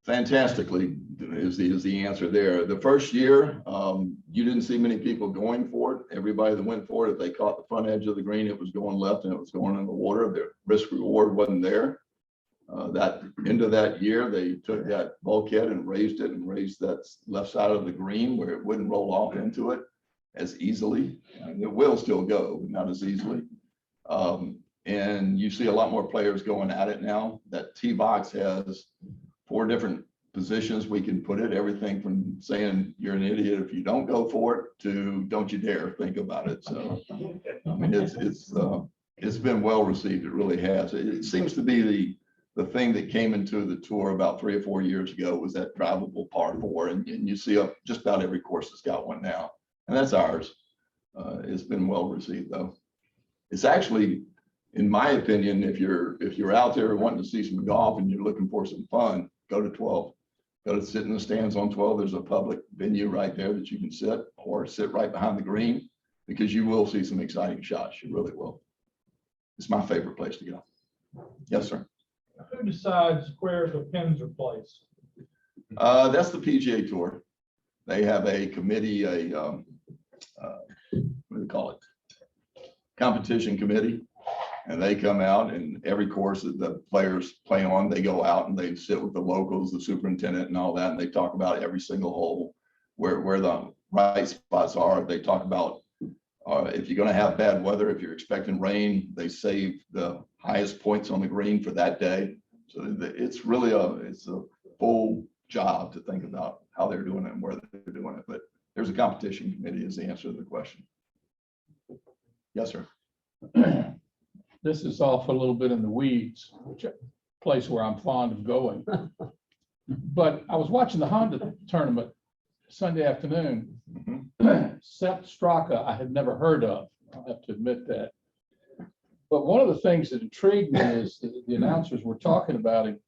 Fantastically is the answer there. The first year, you didn't see many people going for it. Everybody that went for it, if they caught the front edge of the green, it was going left and it was going in the water. The risk reward wasn't there. That end of that year, they took that bulkhead and raised that left side of the green where it wouldn't roll off into it as easily. And it will still go, but not as easily. And you see a lot more players going at it now. That tee box has 4 different positions we can put it. Everything from saying you're an idiot if you don't go for it to don't you dare think about it. So I mean, it's been well received. It really has. It seems to be the thing that came into the tour about 3 or 4 years ago was that drivable par 4, and you see just about every course has got one now, and that's ours. It's been well received though. It's actually, in my opinion, if you're out there wanting to see some golf and you're looking for some fun, go to 12. Go to sit in the stands on 12. There's a public venue right there that you can sit, or sit right behind the green, because you will see some exciting shots. You really will. It's my favorite place to go. Yes, sir. Who decides where the pins are placed? That's the PGA Tour. They have a committee, what do they call it? Competition committee. And they come out, and every course that the players play on, they go out and they sit with the locals, the superintendent and all that, and they talk about every single hole, where the right spots are. They talk about if you're going to have bad weather, if you're expecting rain, they save the highest points on the green for that day. So it's really it's a full job to think about how they're doing it and where they're doing it. But there's a competition committee is the answer to the question. Yes, sir. This is off a little bit in the weeds, which a place where I'm fond of going. But I was watching the Honda tournament Sunday afternoon. Sepp Straka, I had never heard of. I'll have to admit that. But one of the things that intrigued me is that the announcers were talking about him.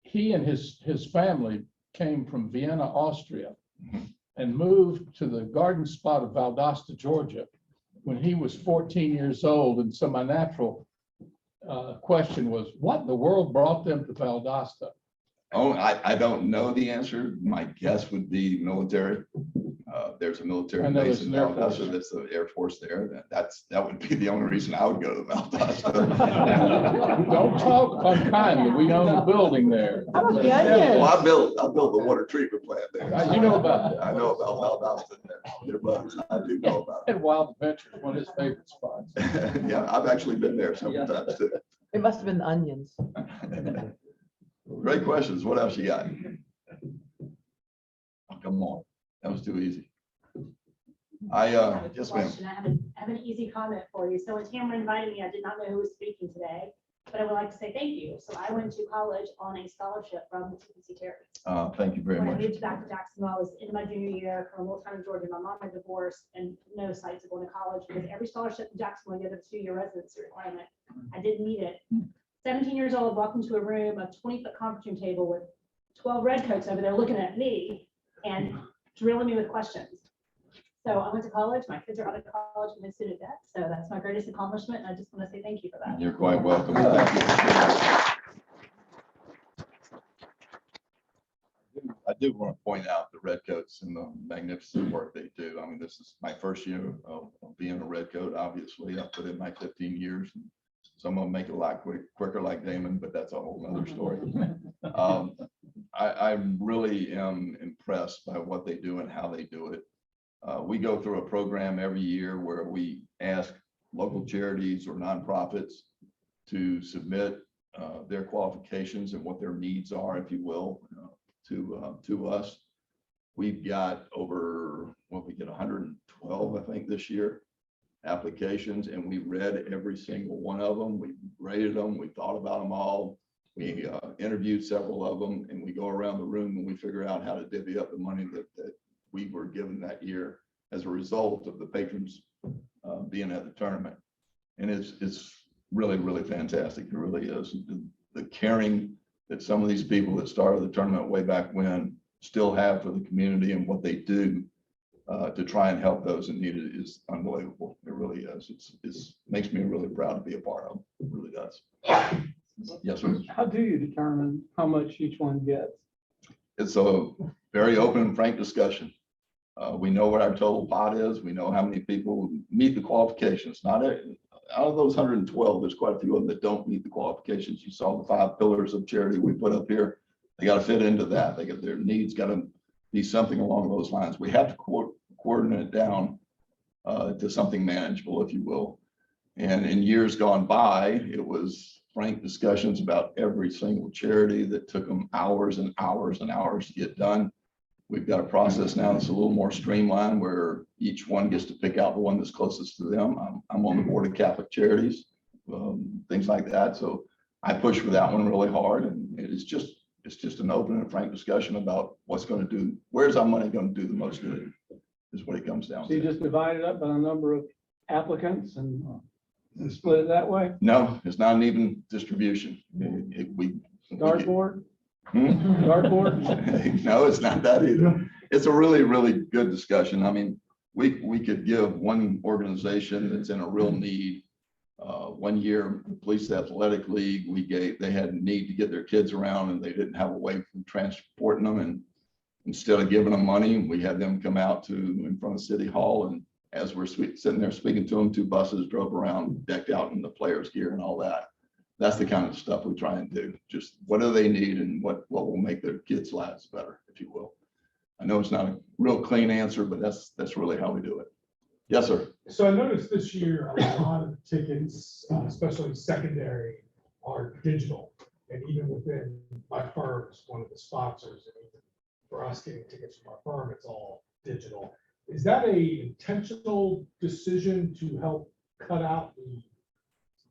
He and his family came from Vienna, Austria, and moved to the garden spot of Valdosta, Georgia, when he was 14 years old. And so my natural question was, what in the world brought them to Valdosta? Oh, I don't know the answer. My guess would be military. There's a military base in Valdosta. That's the Air Force there. That would be the only reason I would go to Valdosta. Don't talk unkindly. We own a building there. Well, I built the water treatment plant there. You know about that. I know about Valdosta. They're buddies. I do know about it. And Wild Adventure, one of his favorite spots. Yeah, I've actually been there several times too. It must have been the onions. Great questions. What else you got? Oh, come on. That was too easy. Yes, ma'am. I have an easy comment for you. So when Tamara invited me, I did not know who was speaking today, but I would like to say thank you. So I went to college on a scholarship from the TPC Terrace. Thank you very When I much. moved back to Jacksonville, I was in my junior year from a little town in Georgia. My mom had divorced and no sight to going to college because every scholarship in Jacksonville, you have a 2-year residency requirement. I didn't meet it. 17 years old, walked into a room, a 20-foot conference room table with 12 redcoats over there looking at me and drilling me with questions. So I went to college. My kids are out of college and in student debt. So that's my greatest accomplishment. And I just want to say thank you for that. You're quite welcome. Thank you. I do want to point out the Redcoats and the magnificent work they do. I mean, this is my first year of being a Redcoat. Obviously, I put in my 15 years. And some of them make it a lot quicker like Damon, but that's a whole nother story. I really am impressed by what they do and how they do it. We go through a program every year where we ask local charities or nonprofits to submit their qualifications and what their needs are, if you will, to us. We've got over, well, we get 112, I think, this year, applications, and we read every single one of them. We graded them. We thought about them all. We interviewed several of them, and we go around the room and we figure out how to divvy up the money that we were given that year as a result of the patrons being at the tournament. And it's really, really fantastic. It really is. The caring that some of these people that started the tournament way back when still have for the community and what they do to try and help those in need is unbelievable. It really is. It's makes me really proud to be a part of it. It really does. Yes, sir. How do you determine how much each one gets? It's a very open and frank discussion. We know what our total pot is. We know how many people meet the qualifications. Not out of those 112, there's quite a few of them that don't meet the qualifications. You saw the 5 pillars of charity we put up here. They got to fit into that. They get their needs got to be something along those lines. We have to coordinate it down to something manageable, if you will. And in years gone by, it was frank discussions about every single charity that took them hours and hours and hours to get done. We've got a process now that's a little more streamlined where each one gets to pick out the one that's closest to them. I'm on the board of Catholic Charities, things like that. So I push for that one really hard. And it's just an open and frank discussion about what's going to do, where's our money going to do the most good is what it comes down So you to. just divide it up by the number of applicants and split it that way? No, it's not an even distribution. Dartboard? Dartboard? No, it's not that either. It's a really, really good discussion. I mean, we could give one organization that's in a real need. 1 year, the Police Athletic League, they had a need to get their kids around and they didn't have a way of transporting them. And instead of giving them money, we had them come out in front of City Hall and as we're sitting there speaking to them, 2 buses drove around decked out in the players' gear and all that. That's the kind of stuff we try and do. Just what do they need and what will make their kids' lives better, if you will. I know it's not a real clean answer, but that's really how we do it. Yes, sir. So I noticed this year, a lot of tickets, especially secondary, are digital. And even within my firm, as one of the sponsors, and even for us getting tickets from our firm, it's all digital. Is that a intentional decision to help cut out the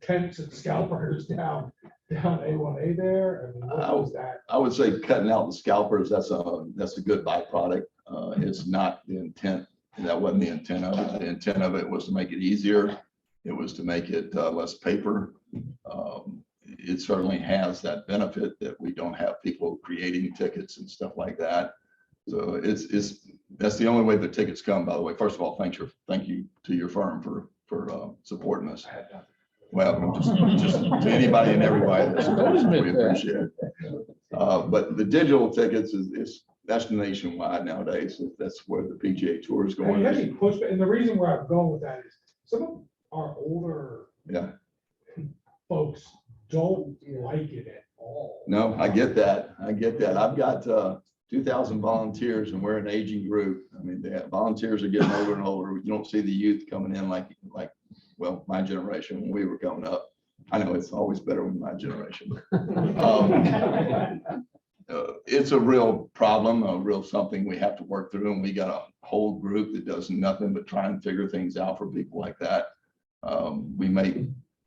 tents and scalpers down A1A there? I mean, what was that? I would say cutting out the scalpers, that's a good byproduct. It's not the intent. That wasn't the intent of it. The intent of it was to make it easier. It was to make it less paper. It certainly has that benefit that we don't have people creating tickets and stuff like that. So that's the only way the tickets come, by the way. First of all, thank you to your firm for supporting us. Well, just to anybody and everybody that supports us, we appreciate it. But the digital tickets that's nationwide nowadays. That's where the PGA Tour is going. Have you had any pushback? And the reason where I'm going with that is some of our older folks don't like it at all. No, I get that. I've got 2,000 volunteers and we're an aging group. I mean, volunteers are getting older and older. You don't see the youth coming in like well, my generation when we were coming up. I know it's always better with my generation. It's a real problem, a real something we have to work through. And we got a whole group that does nothing but try and figure things out for people like that. We make,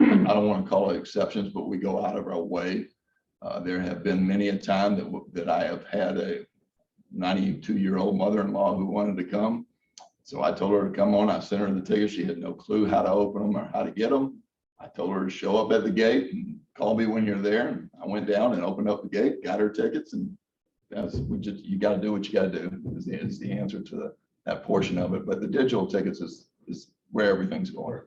I don't want to call it exceptions, but we go out of our way. There have been many a time that I have had a 92-year-old mother-in-law who wanted to come. So I told her to come on. I sent her the tickets. She had no clue how to open them or how to get them. I told her to show up at the gate and call me when you're there. And I went down and opened up the gate, got her tickets, and you got to do what you got to do is the answer to that portion of it. But the digital tickets is where everything's going.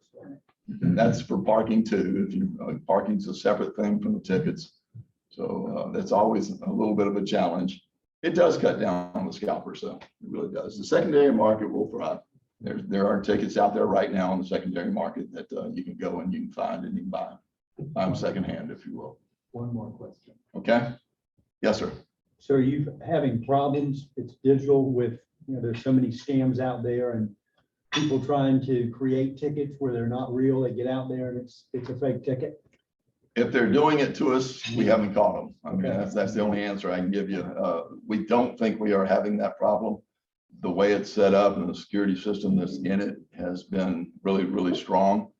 And that's for parking too. If parking's a separate thing from the tickets. So that's always a little bit of a challenge. It does cut down on the scalpers, though. It really does. The secondary market will thrive. There are tickets out there right now on the secondary market that you can go and you can find and you can buy them secondhand, if you will. One more question. Okay. Yes, sir. So are you having problems? It's digital with, there's so many scams out there and people trying to create tickets where they're not real. They get out there and it's a fake ticket. If they're doing it to us, we haven't caught them. I mean, that's the only answer I can give you. We don't think we are having that problem. The way it's set up and the security system that's in it has been really, really strong.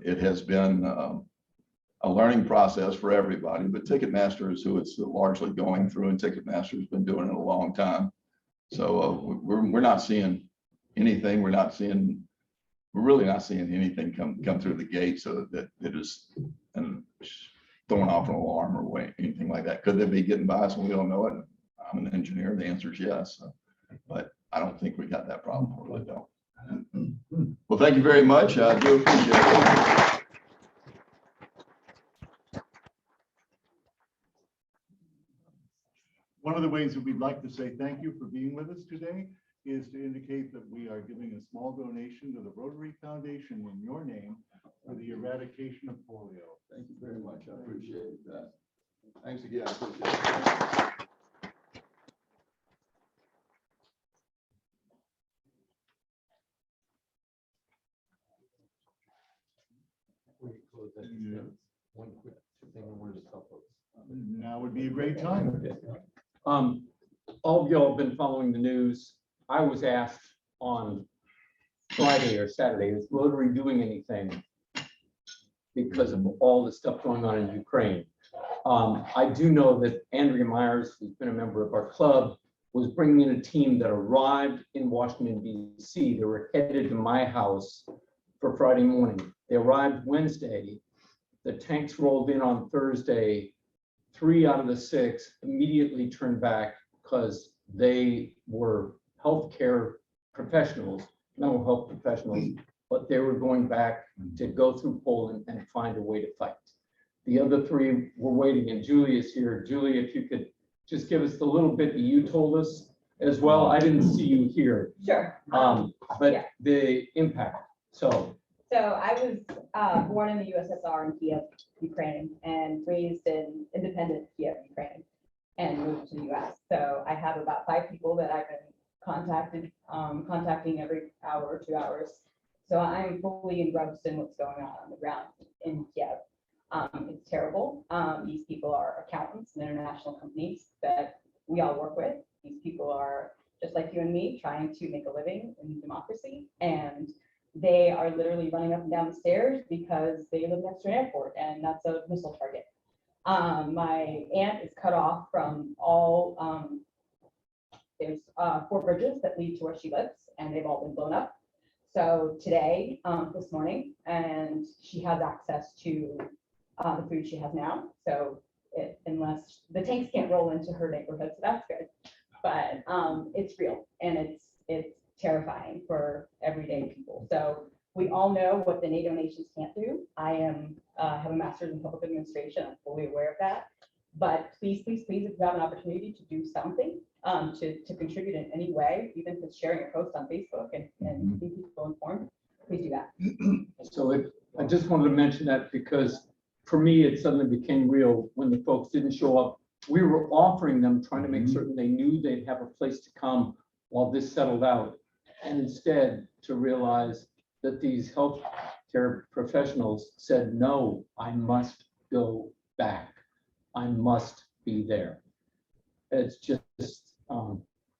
It has been a learning process for everybody, but Ticketmaster is who it's largely going through, and Ticketmaster has been doing it a long time. So we're not seeing anything. We're really not seeing anything come through the gate so that it is throwing off an alarm or anything like that. Could they be getting by us and we don't know it? I'm an engineer. The answer is yes. But I don't think we got that problem. I really don't. Well, thank you very much. I do appreciate it. One of the ways that we'd like to say thank you for being with us today is to indicate that we are giving a small donation to the Rotary Foundation in your name for the eradication of polio. Thank you very much. I appreciate that. Thanks again. I appreciate it. Now would be a great time. All of y'all have been following the news. I was asked on Friday or Saturday, is Rotary doing anything because of all the stuff going on in Ukraine? I do know that Andrea Myers, who's been a member of our club, was bringing in a team that arrived in Washington, D.C. They were headed to my house for Friday morning. They arrived Wednesday. The tanks rolled in on Thursday. 3 out of the 6 immediately turned back because they were healthcare professionals, mental health professionals, but they were going back to go through Poland and find a way to fight. The other 3 were waiting, and Julie is here. Julie, if you could just give us the little bit that you told us as well. I didn't see you here, Sure. but Yeah. the impact, so. So I was born in the USSR in Kiev, Ukraine, and raised in independent Kiev, Ukraine, and moved to the US. So I have about 5 people that I've been contacting every hour or 2 hours. So I'm fully engrossed in what's going on the ground in Kiev. It's terrible. These people are accountants and international companies that we all work with. These people are just like you and me, trying to make a living in democracy, and they are literally running up and down the stairs because they live next to an airport, and that's a missile target. My aunt is cut off from all, there's 4 bridges that lead to where she lives, and they've all been blown up. So today, this morning, and she has access to the food she has now. So unless the tanks can't roll into her neighborhood, so that's good. But it's real, and it's terrifying for everyday people. So we all know what the NATO nations can't do. I have a master's in public administration. I'm fully aware of that. But please, please, please, if you have an opportunity to do something, to contribute in any way, even if it's sharing a post on Facebook and keeping people informed, please do that. So I just wanted to mention that because for me, it suddenly became real when the folks didn't show up. We were offering them, trying to make certain they knew they'd have a place to come while this settled out. And instead to realize that these healthcare professionals said, no, I must go back. I must be there. It's just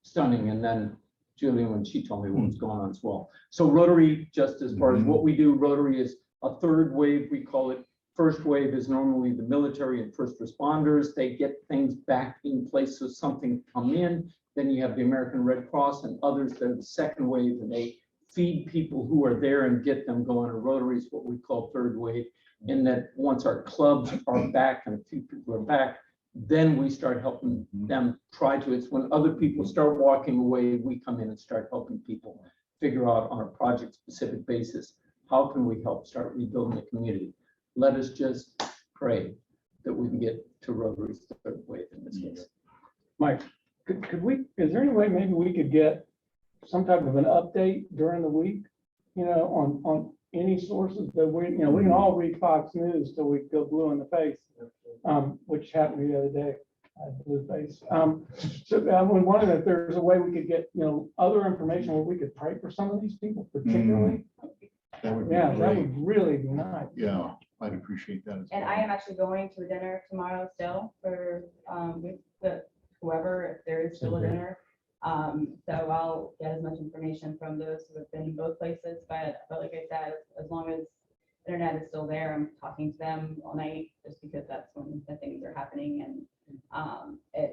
stunning. And then Julie, when she told me what was going on as well. So Rotary, just as far as what we do, Rotary is a third wave, we call it. First wave is normally the military and first responders. They get things back in place so something come in. Then you have the American Red Cross and others. They're the second wave, and they feed people who are there and get them going. A Rotary is what we call third wave. And that once our clubs are back and a few people are back, then we start helping them try to. It's when other people start walking away, we come in and start helping people figure out on a project specific basis, how can we help start rebuilding the community? Let us just pray that we can get to Rotary's third wave in this case. Mike, could we, is there any way maybe we could get some type of an update during the week, on any sources that we can all read Fox News till we go blue in the face, which happened the other day. I had blue face. So I was wondering if there's a way we could get, other information where we could pray for some of these people particularly. That would be Yeah, that great. would really be nice. Yeah, I'd appreciate that as And well. I am actually going to a dinner tomorrow still for with whoever, if there is still a dinner. So I'll get as much information from those who have been in both places, but like I said, as long as internet is still there, I'm talking to them all night, just because that's when the things are happening. And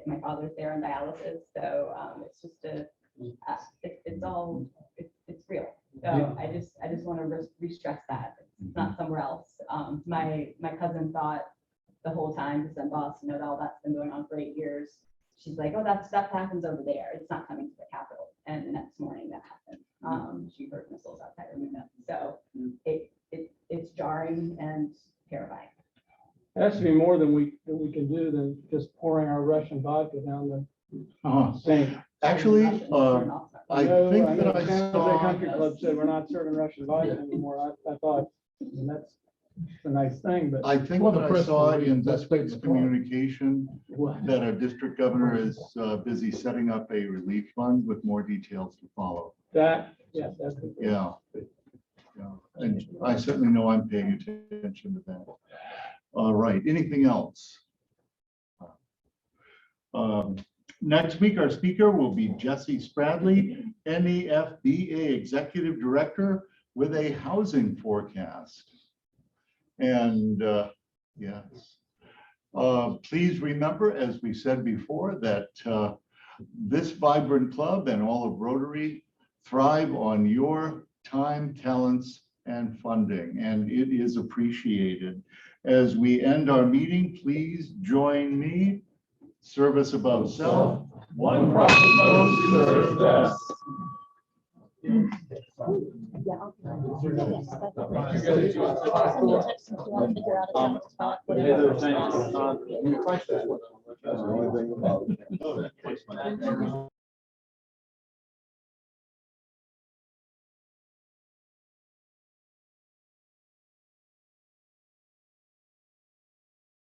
my father's there on dialysis, so it's just it's real. So I just want to re-stress that it's not somewhere else. My cousin thought the whole time, because I'm boss, all that's been going on for 8 years. She's like, oh, that stuff happens over there. It's not coming to the Capitol. And the next morning that happened. She heard missiles outside her window. So it's jarring and terrifying. It has to be more than we can do than just pouring our Russian vodka down the sink. Actually, I think that I San Jose saw. Country Club said we're not serving Russian vodka anymore. I thought, that's a nice thing, but. I think that I saw in this week's communication that our district governor is busy setting up a relief fund with more details to follow. That's. Yeah. Yeah, and I certainly know I'm paying attention to that. All right, anything else? Next week, our speaker will be Jesse Spradley, NEFBA Executive Director with a housing forecast. And yes, please remember, as we said before, that this vibrant club and all of Rotary thrive on your time, talents, and funding, and it is appreciated. As we end our meeting, please join me. Service above self. One profit most serves best. Yeah.